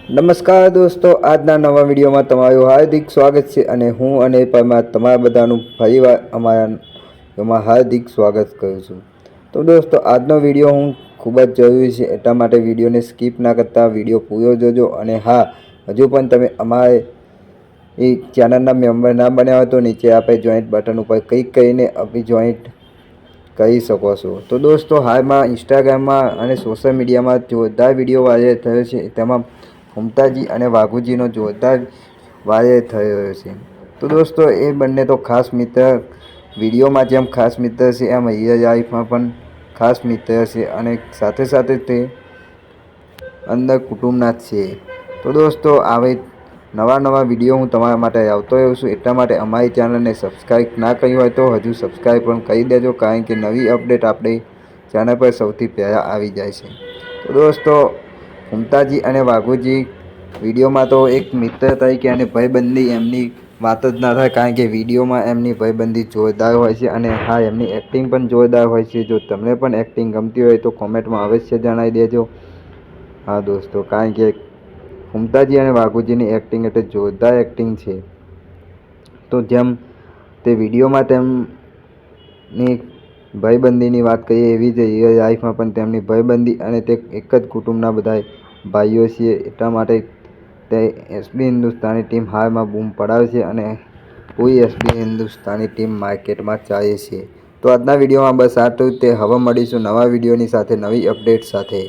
નમસ્કાર દોસ્તો, આજના નવા વિડીયોમાં તમારું હાર્દિક સ્વાગત છે અને હું અને તમારા બધાનું ફરીવાર અમારા એમાં હાર્દિક સ્વાગત કરું છું। તો દોસ્તો, આજનો વિડીયો હું ખૂબ જ જરૂરી છે, એટલા માટે વિડીયોને સ્કીપ ના કરતા વિડીયો પૂરો જોજો। અને હા, હજુ પણ તમે અમારે એ ચેનલના મેમ્બર ના બન્યા હોય તો નીચે આપે જોઈન્ટ બટન ઉપર ક્લિક કરીને અભી જોઈન્ટ કરી શકો છો। તો દોસ્તો, હાલમાં ઇન્સ્ટાગ્રામમાં અને સોશિયલ મીડિયામાં જોરદાર વિડીયો વાયરલ થયો છે, તેમાં મુમતાજી અને વાઘુજીનો જોરદાર વાયરલ થઈ રહ્યો છે। તો દોસ્તો, એ બંને તો ખાસ મિત્ર, વિડીયોમાં જેમ ખાસ મિત્ર છે એમ રિયલ લાઈફમાં પણ ખાસ મિત્ર છે અને સાથે સાથે તે અંદર કુટુંબના જ છે। તો દોસ્તો, આવી નવા વિડીયો હું તમારા માટે આવતો રહ્યો છું, એટલા માટે અમારી ચેનલને સબસ્ક્રાઈબ ના કરી હોય તો હજુ સબસ્ક્રાઈબ પણ કરી દેજો, કારણ કે નવી અપડેટ આપણી ચેનલ પર સૌથી પહેલાં આવી જાય છે। તો દોસ્તો, મુમતાજી અને વાઘુજી વિડીયોમાં તો એક મિત્ર તરીકે અને ભાઈબંધી એમની વાત જ ના થાય, કારણ કે વિડીયોમાં એમની ભાઈબંધી જોરદાર હોય છે અને હા, એમની એક્ટિંગ પણ જોરદાર હોય છે। જો તમને પણ એક્ટિંગ ગમતી હોય તો કોમેન્ટમાં અવશ્ય જણાવી દેજો। હા દોસ્તો, કારણ કે મુમતાજી અને વાઘુજીની એક્ટિંગ એટલે જોરદાર એક્ટિંગ છે। તો જેમ તે વિડીયોમાં તેમની ભાઈબંધીની વાત કરીએ, એવી જ રિયલ લાઈફમાં પણ તેમની ભાઈબંધી અને તે એક જ કુટુંબના બધા ભાઈઓ છીએ, એટલા માટે તે એસબી હિન્દુસ્તાની ટીમ હાલમાં બૂમ પડાવે છે અને પૂરી એસબી હિન્દુસ્તાની ટીમ માર્કેટમાં ચાલે છે। તો આજના વિડીયોમાં બસ આટલું જ તે। હવે મળીશું નવા વિડીયોની સાથે, નવી અપડેટ સાથે।